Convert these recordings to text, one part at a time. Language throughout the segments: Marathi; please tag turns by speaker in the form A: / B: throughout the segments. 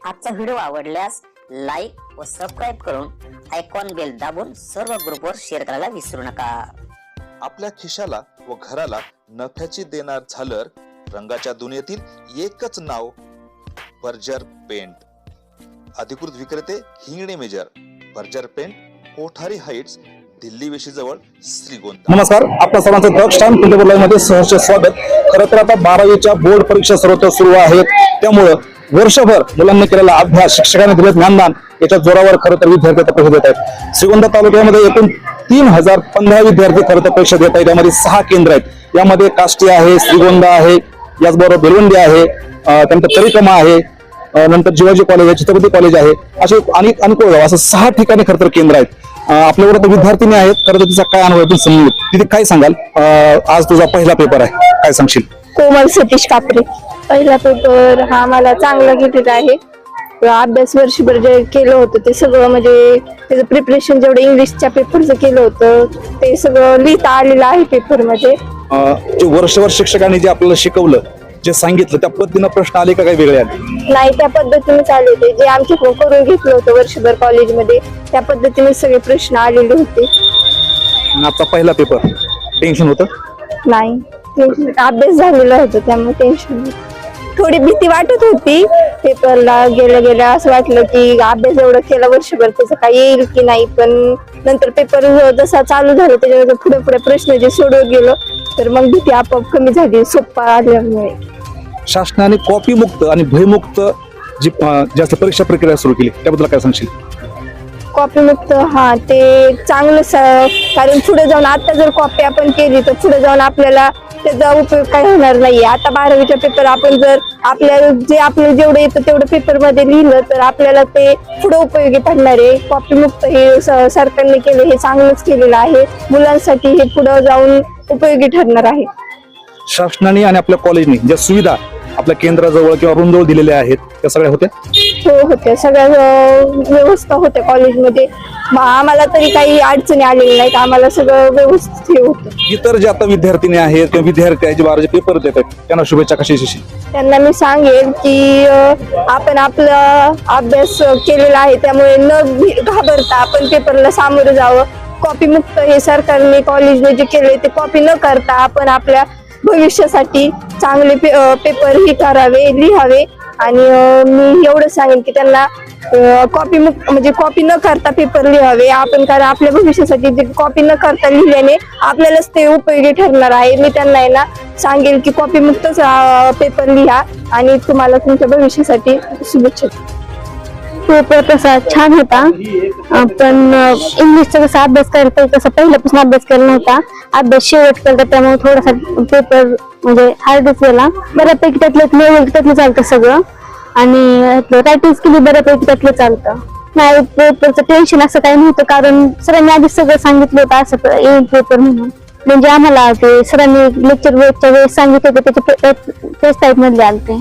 A: आजचा व्हिडिओ आवडल्यास लाईक व सबस्क्राईब करून आयकॉन बेल दाबून सर्व ग्रुपवर शेअर करायला विसरू नका।
B: आपल्या खिशाला व घराला नफ्याची देणार झालर रंगाच्या दुनियेतील एकच नाव बर्जर पेंट। अधिकृत विक्रेते Hingane major, Berger paint, Kothari heights, Delhi वेशीजवळ, श्रीगोंदा।
C: नमस्कार, आपल्या सर्वांचं द स्टॅम्प ट्वेंटी लाईव्ह मध्ये सहर्ष स्वागत। खरं तर आता 12वीच्या बोर्ड परीक्षा सर्वत्र सुरू आहेत, त्यामुळे वर्षभर मुलांनी केलेला अभ्यास, शिक्षकांनी दिलेलं ज्ञानदान याच्या जोरावर खरं तर विद्यार्थी परीक्षा देत आहेत। श्रीगोंदा तालुक्यामध्ये एकूण 3015 विद्यार्थी खरं तर परीक्षा देत आहेत। यामध्ये 6 केंद्र आहेत। यामध्ये काष्टी आहे, श्रीगोंदा आहे, याचबरोबर बेलवंडी आहे, त्यानंतर तरीकमा आहे, नंतर शिवाजी कॉलेज आहे, छत्रपती कॉलेज आहे, असे अनेक कोळगाव, असं 6 ठिकाणी खरं तर केंद्र आहेत। आपल्याकडे विद्यार्थिनी आहेत, खरं तर तिचा काय अनुभव समजून तिथे काय सांगाल? आज तुझा पहिला पेपर आहे, काय सांगशील?
D: कोमल सतीश कापरे। पहिला पेपर हा मला चांगला गेलेला आहे। अभ्यास वर्षभर जे केलं होतं ते सगळं, म्हणजे त्याचं प्रिपरेशन जेवढं इंग्लिशच्या पेपरचं केलं होतं ते सगळं लिहिता आलेलं आहे पेपर मध्ये।
C: जे वर्षभर शिक्षकांनी जे आपल्याला शिकवलं, जे सांगितलं, त्या पद्धतीनं प्रश्न आले का काही वेगळे आले?
D: नाही, त्या पद्धतीनेच आले होते। जे आमच्याकडून करून घेतलं होतं वर्षभर कॉलेजमध्ये त्या पद्धतीने सगळे प्रश्न आलेले होते।
C: आजचा पहिला पेपर टेन्शन होतं?
D: नाही, अभ्यास झालेला होता त्यामुळे टेन्शन नाही। थोडी भीती वाटत होती पेपरला गेल्या असं वाटलं की अभ्यास एवढं केला वर्षभर त्याचं काय येईल की नाही, पण नंतर पेपर जसा चालू झाला त्याच्यानंतर पुढे प्रश्न जे सोडवत गेलो तर मग भीती आपोआप कमी झाली, सोपा आल्यामुळे।
C: शासनाने कॉपी मुक्त आणि भयमुक्त जी जास्त परीक्षा प्रक्रिया सुरू केली, त्याबद्दल काय सांगशील?
D: कॉपी मुक्त, हा ते चांगलं, कारण पुढे जाऊन आता जर कॉपी आपण केली तर पुढे जाऊन आपल्याला त्याचा उपयोग काय होणार नाहीये। आता 12वीचा पेपर आपण जर आपल्याला जेवढं येतं तेवढं पेपर मध्ये लिहिलं तर आपल्याला ते पुढे उपयोगी पडणार आहे। कॉपी मुक्त हे सरकारने केलं, हे चांगलंच केलेलं आहे। मुलांसाठी हे पुढे जाऊन उपयोगी ठरणार आहे।
C: शासनाने आणि आपल्या कॉलेजने ज्या सुविधा आपल्या केंद्राजवळ किंवा रुंदवळ दिलेल्या आहेत त्या सगळ्या होत्या?
D: हो, होत्या, सगळ्या व्यवस्था होत्या कॉलेजमध्ये। आम्हाला तरी काही अडचणी आलेल्या नाहीत, आम्हाला सगळं व्यवस्थित होतं।
C: इतर जे आता विद्यार्थिनी आहेत किंवा विद्यार्थी आहेत जे 12चे पेपर देत आहेत त्यांना शुभेच्छा कशी देशील?
D: त्यांना मी सांगेन की आपण आपला अभ्यास केलेला आहे त्यामुळे न घाबरता आपण पेपरला सामोरं जावं। कॉपी मुक्त हे सरकारने कॉलेजने जे केले ते कॉपी न करता आपण आपल्या भविष्यासाठी चांगले पेपर ही करावे, लिहावे। आणि मी एवढं सांगेन की त्यांना कॉपी मुक्त म्हणजे कॉपी न करता पेपर लिहावे आपण, कारण आपल्या भविष्यासाठी जे कॉपी न करता लिहिल्याने आपल्यालाच ते उपयोगी ठरणार आहे। मी त्यांना ना सांगेल की कॉपी मुक्तच पेपर लिहा आणि तुम्हाला तुमच्या भविष्यासाठी शुभेच्छा। पेपर तसा छान होता, पण इंग्लिशचा कसा अभ्यास करायला तसा पहिल्यापासून अभ्यास केला नव्हता, अभ्यास शेवट केला त्यामुळे थोडासा पेपर म्हणजे हार्डच गेला। बऱ्यापैकी त्यातलं चालतं सगळं, आणि रायटिंग स्किल बऱ्यापैकी त्यातलं चालतं। नाही, पेपरचं टेन्शन असं काही नव्हतं, कारण सरांनी आधी सगळं सांगितलं होतं असं येईल पेपर म्हणून। म्हणजे आम्हाला ते सरांनी लेक्चर वेळेस सांगितलं होतं त्याच्या टाईप मधले आलते।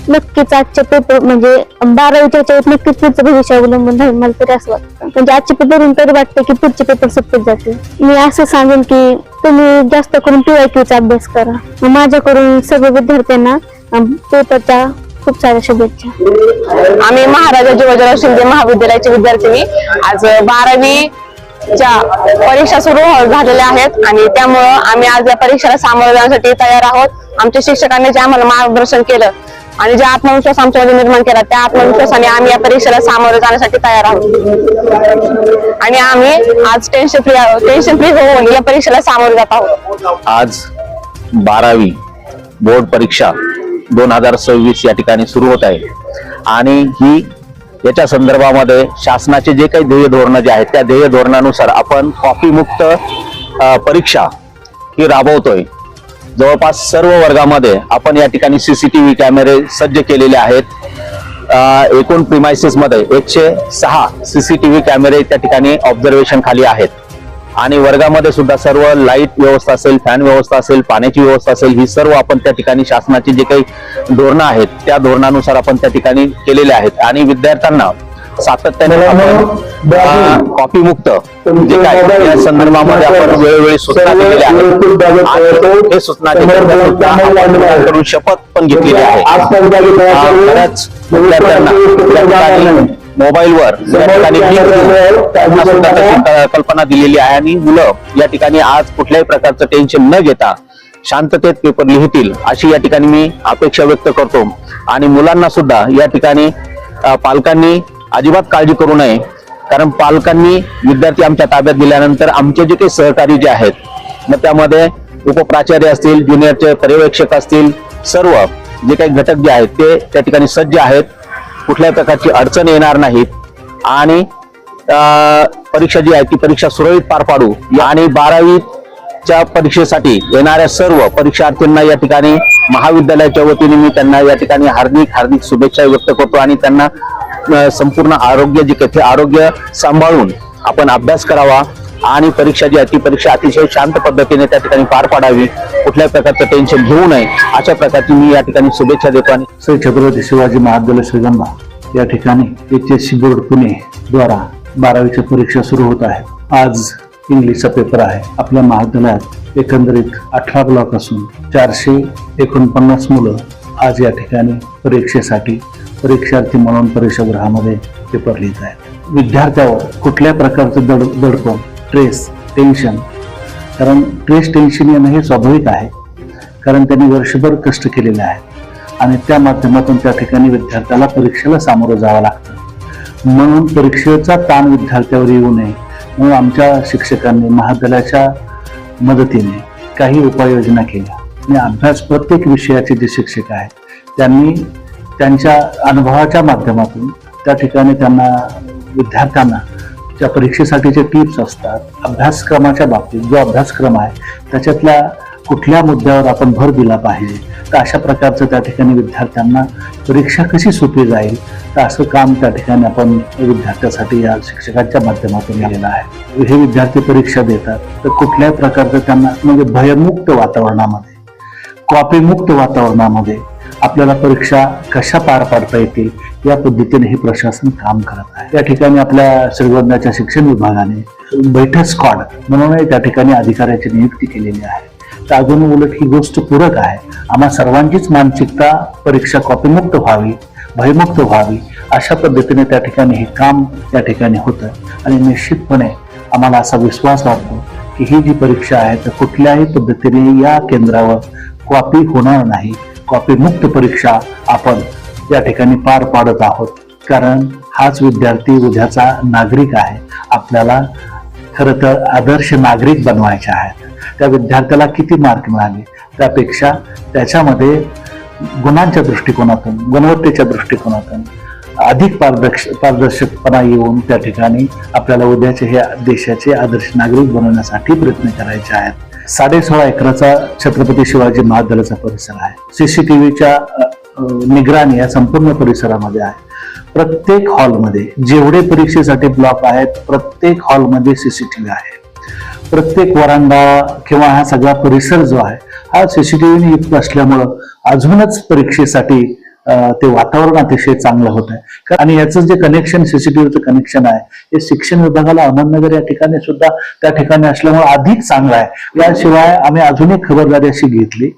D: नक्कीच आजच्या पेपर म्हणजे 12वीच्या वेळेस नक्कीच पुढचं भविष्य अवलंबून राहील, मला तरी असं वाटतं। म्हणजे आजच्या पेपरून तरी वाटतं की पुढचे पेपर सोपे जातील। मी असं सांगेन की तुम्ही जास्त करून PYQचा अभ्यास करा। माझ्याकडून सर्व विद्यार्थ्यांना पेपरच्या खूप साऱ्या शुभेच्छा।
E: आम्ही महाराजा जीवाजीराव शिंदे महाविद्यालयाचे विद्यार्थिनी आज 12वीच्या परीक्षा सुरू झालेल्या आहेत आणि त्यामुळं आम्ही आज या परीक्षेला सामोरं जाण्यासाठी तयार आहोत। आमच्या शिक्षकांनी जे आम्हाला मार्गदर्शन केलं आणि जे आत्मविश्वास आमच्यामध्ये निर्माण केला त्या आत्मविश्वासाने आम्ही या परीक्षेला सामोरं जाण्यासाठी तयार आहोत आणि आम्ही आज टेन्शन फ्री होऊन या परीक्षेला सामोरं जात आहोत।
F: आज 12वी बोर्ड परीक्षा 2026 या ठिकाणी सुरू होत आहे आणि ही याच्या संदर्भामध्ये शासनाचे जे काही ध्येय धोरणं जे आहेत त्या ध्येय धोरणानुसार आपण कॉपी मुक्त परीक्षा ही राबवतोय। जवळपास सर्व वर्गामध्ये आपण या ठिकाणी CCTV कॅमेरे सज्ज केलेले आहेत। एकूण प्रिमायसेस मध्ये 106 CCTV कॅमेरे त्या ठिकाणी ऑब्झर्वेशन खाली आहेत आणि वर्गामध्ये सुद्धा सर्व लाईट व्यवस्था असेल, फॅन व्यवस्था असेल, पाण्याची व्यवस्था असेल, ही सर्व आपण त्या ठिकाणी शासनाची जे काही धोरणं आहेत त्या धोरणानुसार आपण त्या ठिकाणी केलेले आहेत आणि विद्यार्थ्यांना सातत्याने आपण कॉपी मुक्त जे काय या संदर्भामध्ये आपण वेळोवेळी सूचना दिलेल्या आहेत आणि हे सूचना देण्याकरून शपथ पण घेतलेली आहे. बऱ्याच विद्यार्थ्यांना या ठिकाणी मोबाईलवर या ठिकाणी कल्पना दिलेली आहे आणि मुलं या ठिकाणी आज कुठल्याही प्रकारचं टेन्शन न घेता शांततेत पेपर लिहितील अशी या ठिकाणी मी अपेक्षा व्यक्त करतो. आणि मुलांना सुद्धा या ठिकाणी पालकांनी अजिबात काळजी करू नये, कारण पालकांनी विद्यार्थी आमच्या ताब्यात दिल्यानंतर आमचे जे काही सहकारी जे आहेत मग त्यामध्ये उपप्राचार्य असतील, ज्युनियरचे पर्यवेक्षक असतील, सर्व जे काही घटक जे आहेत ते त्या ठिकाणी सज्ज आहेत. कुठल्याही प्रकारची अडचण येणार नाहीत आणि परीक्षा जी आहे ती परीक्षा सुरळीत पार पाडू. आणि 12वीच्या परीक्षेसाठी येणाऱ्या सर्व परीक्षार्थींना या ठिकाणी महाविद्यालयाच्या वतीने मी त्यांना या ठिकाणी हार्दिक शुभेच्छा व्यक्त करतो आणि त्यांना संपूर्ण आरोग्य जे काही आरोग्य सांभाळून आपण अभ्यास करावा आणि परीक्षा जी आहे ती परीक्षा अतिशय शांत पद्धतीने त्या ठिकाणी पार पाडावी, कुठल्याही प्रकारचं टेन्शन घेऊ नये अशा प्रकारची मी या ठिकाणी शुभेच्छा देतो. आणि
C: श्री छत्रपती शिवाजी महाविद्यालय श्रीगंधा या ठिकाणी HSC बोर्ड पुणे द्वारा 12वीच्या परीक्षा सुरू होत आहे. आज इंग्लिशचा पेपर आहे. आपल्या महाविद्यालयात एकंदरीत 18 ब्लॉक असून 449 मुलं आज या ठिकाणी परीक्षेसाठी परीक्षार्थी म्हणून परीक्षागृहामध्ये पेपर लिहित आहेत. विद्यार्थ्यावर कुठल्या प्रकारचं दडपण, स्ट्रेस, टेन्शन, कारण स्ट्रेस टेन्शन येणं हे स्वाभाविक आहे, कारण त्यांनी वर्षभर कष्ट केलेले आहेत आणि त्या माध्यमातून त्या ठिकाणी विद्यार्थ्याला परीक्षेला सामोरं जावं लागतं. म्हणून परीक्षेचा ताण विद्यार्थ्यावर येऊ नये म्हणून आमच्या शिक्षकांनी महाविद्यालयाच्या मदतीने काही उपाययोजना केल्या आणि अभ्यास प्रत्येक विषयाचे जे शिक्षक आहेत त्यांनी त्यांच्या अनुभवाच्या माध्यमातून त्या ठिकाणी त्यांना विद्यार्थ्यांना ज्या परीक्षेसाठीचे टिप्स असतात, अभ्यासक्रमाच्या बाबतीत जो अभ्यासक्रम आहे त्याच्यातल्या कुठल्या मुद्द्यावर आपण भर दिला पाहिजे, तर अशा प्रकारचं त्या ठिकाणी विद्यार्थ्यांना परीक्षा कशी सोपी जाईल तर असं काम त्या ठिकाणी आपण विद्यार्थ्यासाठी या शिक्षकांच्या माध्यमातून केलेलं आहे. हे विद्यार्थी परीक्षा देतात तर कुठल्याही प्रकारचं त्यांना म्हणजे भयमुक्त वातावरणामध्ये, कॉपीमुक्त वातावरणामध्ये आपल्याला परीक्षा कशा पार पाडता येतील या पद्धतीने हे प्रशासन काम करत आहे. या ठिकाणी आपल्या श्रीगोंद्याच्या शिक्षण विभागाने बैठक स्क्वॉड म्हणून त्या ठिकाणी अधिकाऱ्याची नियुक्ती केलेली आहे. तर अजून उलट ही गोष्ट पूरक आहे. आम्हा सर्वांचीच मानसिकता परीक्षा कॉपीमुक्त व्हावी, भयमुक्त व्हावी अशा पद्धतीने त्या ठिकाणी हे काम त्या ठिकाणी होतं आणि निश्चितपणे आम्हाला असा विश्वास वाटतो की ही जी परीक्षा आहे तर कुठल्याही पद्धतीने या केंद्रावर कॉपी होणार नाही. कॉपीमुक्त परीक्षा आपण या ठिकाणी पार पाडत आहोत, कारण हाच विद्यार्थी उद्याचा नागरिक आहे. आपल्याला खरं तर आदर्श नागरिक बनवायचे आहेत. त्या विद्यार्थ्याला किती मार्क मिळाले त्यापेक्षा त्याच्यामध्ये गुणांच्या दृष्टिकोनातून, गुणवत्तेच्या दृष्टिकोनातून अधिक पारदर्शकपणा येऊन त्या ठिकाणी आपल्याला उद्याचे हे देशाचे आदर्श नागरिक बनवण्यासाठी प्रयत्न करायचे आहेत. 16.5 एकराचा छत्रपती शिवाजी महाविद्यालयाचा परिसर आहे. CCTVच्या निगराणी या संपूर्ण परिसरामध्ये आहे. प्रत्येक हॉलमध्ये जेवढे परीक्षेसाठी ब्लॉक आहेत प्रत्येक हॉलमध्ये CCTV आहे. प्रत्येक वरांडा किंवा हा सगळा परिसर जो आहे हा CCTVने युक्त असल्यामुळं अजूनच परीक्षेसाठी ते वातावरण अतिशय चांगलं होत आहे. आणि याचं जे कनेक्शन CCTVचं कनेक्शन आहे हे शिक्षण विभागाला अहमदनगर या ठिकाणी सुद्धा त्या ठिकाणी असल्यामुळे अधिक चांगलं आहे. याशिवाय आम्ही अजून एक खबरदारी अशी घेतली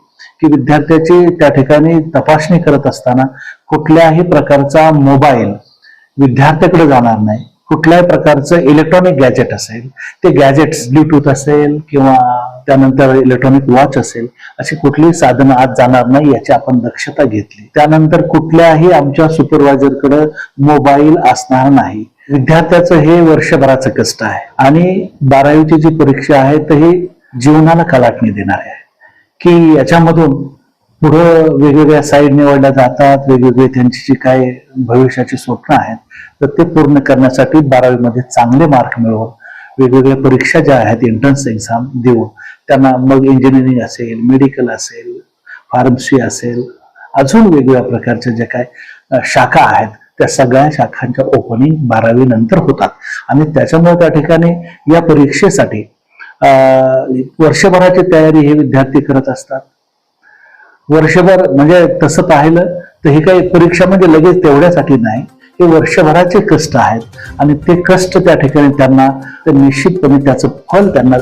C: की विद्यार्थ्याची त्या ठिकाणी तपासणी करत असताना कुठल्याही प्रकारचा मोबाईल विद्यार्थ्याकडे जाणार नाही. कुठल्याही प्रकारचं इलेक्ट्रॉनिक गॅजेट असेल ते गॅजेट्स ब्लूटूथ असेल किंवा त्यानंतर इलेक्ट्रॉनिक वॉच असेल अशी कुठलीही साधनं आत जाणार नाही याची आपण दक्षता घेतली. त्यानंतर कुठल्याही आमच्या सुपरवायझरकडे मोबाईल असणार नाही. विद्यार्थ्याचं हे वर्षभराचं कष्ट आहे आणि 12वीची जी परीक्षा आहे तर ही जीवनाला कलाटणी देणार आहे की याच्यामधून पुढं वेगवेगळ्या साईड निवडल्या जातात, वेगवेगळे त्यांची जी काय भविष्याची स्वप्न आहेत तर ते पूर्ण करण्यासाठी 12वीमध्ये चांगले मार्क मिळवून वेगवेगळ्या परीक्षा ज्या आहेत एंट्रन्स एक्झाम देऊन त्यांना मग इंजिनिअरिंग असेल, मेडिकल असेल, फार्मसी असेल, अजून वेगवेगळ्या प्रकारच्या ज्या काय शाखा आहेत त्या सगळ्या शाखांच्या ओपनिंग 12वी नंतर होतात आणि त्याच्यामुळे त्या ठिकाणी या परीक्षेसाठी वर्षभराची तयारी हे विद्यार्थी करत असतात. वर्षभर म्हणजे तसं पाहिलं तर ही काही परीक्षा म्हणजे लगेच तेवढ्यासाठी नाही.
G: हे वर्षभराचे कष्ट आहेत आणि ते कष्ट त्या ठिकाणी त्यांना ते निश्चितपणे त्याचं फल त्यांना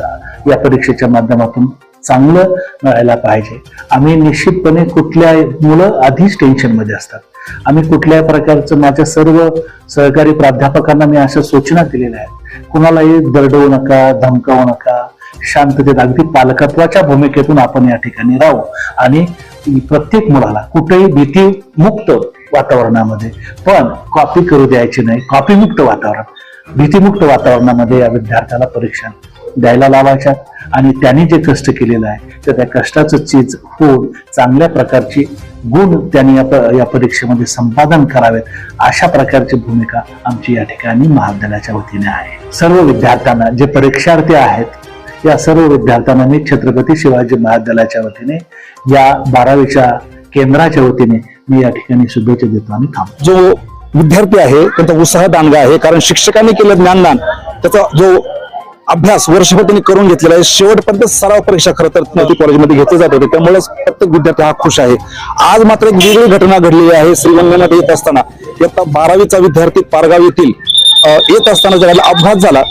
G: या परीक्षेच्या माध्यमातून चांगलं मिळायला पाहिजे. आम्ही निश्चितपणे कुठल्या मुलं आधीच टेन्शनमध्ये असतात. आम्ही कुठल्याही प्रकारचं माझ्या सर्व सहकारी प्राध्यापकांना मी अशा सूचना दिलेल्या आहेत. कुणालाही दरडवू नका, धमकावू नका, शांततेत अगदी पालकत्वाच्या भूमिकेतून आपण या ठिकाणी राहू आणि प्रत्येक मुलाला कुठेही भीतीमुक्त वातावरणामध्ये पण कॉपी करू द्यायची नाही. कॉपीमुक्त वातावरण, भीतीमुक्त वातावरणामध्ये या विद्यार्थ्याला परीक्षा द्यायला लावायच्या आणि त्यांनी जे कष्ट केलेलं आहे तर त्या कष्टाचं चीज होऊन चांगल्या प्रकारची गुण त्यांनी या परीक्षेमध्ये संपादन करावेत अशा प्रकारची भूमिका आमची या ठिकाणी महाविद्यालयाच्या वतीने आहे. सर्व विद्यार्थ्यांना जे परीक्षार्थी आहेत या सर्व विद्यार्थ्यांना मी छत्रपती शिवाजी महाविद्यालयाच्या वतीने या 12वीच्या केंद्राच्या वतीने मी या ठिकाणी शुभेच्छा देतो आणि थांबतो.
C: जो विद्यार्थी आहे त्यांचा उत्साह दांडगा आहे, कारण शिक्षकांनी केलं ज्ञानदान, त्याचा जो अभ्यास वर्षभर त्यांनी करून घेतलेला आहे. शेवटपर्यंत सराव परीक्षा खरं तर कॉलेजमध्ये घेतली जात होती, त्यामुळेच प्रत्येक विद्यार्थी हा खुश आहे. आज मात्र एक वेगळी घटना घडलेली आहे. श्रीगंगामध्ये येत असताना इयत्ता 12वीचा विद्यार्थी पारगाव येथील येत असताना ज्याला अपघात झाला,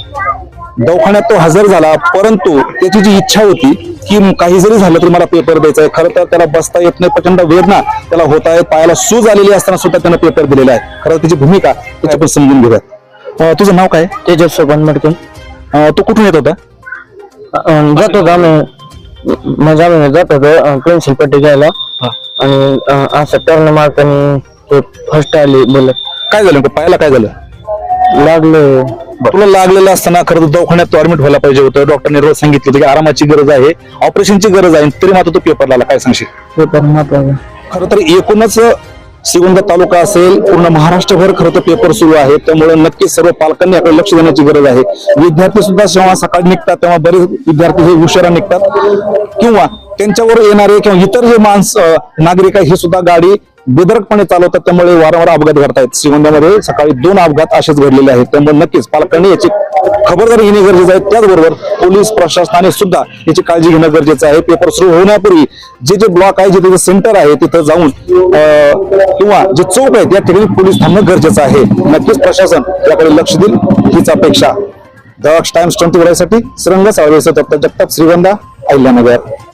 C: दवाखान्यात तो हजर झाला, परंतु त्याची जी इच्छा होती की काही जरी झालं तरी मला पेपर द्यायचा आहे, खरं तर त्याला बसता येत नाही, प्रचंड वेदना त्याला होत आहे, पायाला सूज आलेली असताना सुद्धा त्यानं पेपर दिलेला आहे. खरं त्याची भूमिका त्याची पण समजून घेऊयात. तुझं नाव काय?
H: तेजस सोबत मडके.
C: तो कुठून येत होता?
H: जात होता आम्ही जात होतो पेन्सिल पट्टी घ्यायला आणि असं टर्न मारताना ते फर्स्ट आली बोलत.
C: काय झालं पायाला? काय झालं?
H: लागलं.
C: तुला लागलेलं असताना खरं तर दवाखान्यात तो ऍडमिट व्हायला पाहिजे होतं. डॉक्टरने रोज सांगितलं होतं की आरामाची गरज आहे, ऑपरेशनची गरज आहे, तरी मात्र तो पेपर लागला. काय सांगशील?
H: पेपर महत्वाचा.
C: खरं तर एकूणच श्रीगोंदा तालुका असेल, पूर्ण महाराष्ट्रभर खरं तर पेपर सुरू आहे, त्यामुळे नक्कीच सर्व पालकांनी आपल्याला लक्ष देण्याची गरज आहे. विद्यार्थी सुद्धा जेव्हा सकाळी निघतात तेव्हा बरेच विद्यार्थी हे उशिरा निघतात किंवा त्यांच्यावर येणारे किंवा इतर जे नागरिक आहे हे सुद्धा गाडी बेधडकपणे चालवतात, त्यामुळे वारंवार अपघात घडतायत. श्रीगोंद्यामध्ये सकाळी 2 अपघात असेच घडलेले आहेत, त्यामुळे नक्कीच पालकांनी याची खबरदारी घेणे गरजेचं आहे. त्याचबरोबर पोलीस प्रशासनाने सुद्धा याची काळजी घेणं गरजेचं आहे. पेपर सुरू होण्यापूर्वी जे जे ब्लॉक आहे, जे सेंटर आहे तिथं जाऊन किंवा जे चौक आहेत या ठिकाणी पोलीस थांबणं गरजेचं आहे. नक्कीच प्रशासन याकडे लक्ष देईल हीच अपेक्षा. द टाइम्स 24 साठी श्रीरंग साळवे, जगताप, श्रीगोंदा, अहिल्यानगर.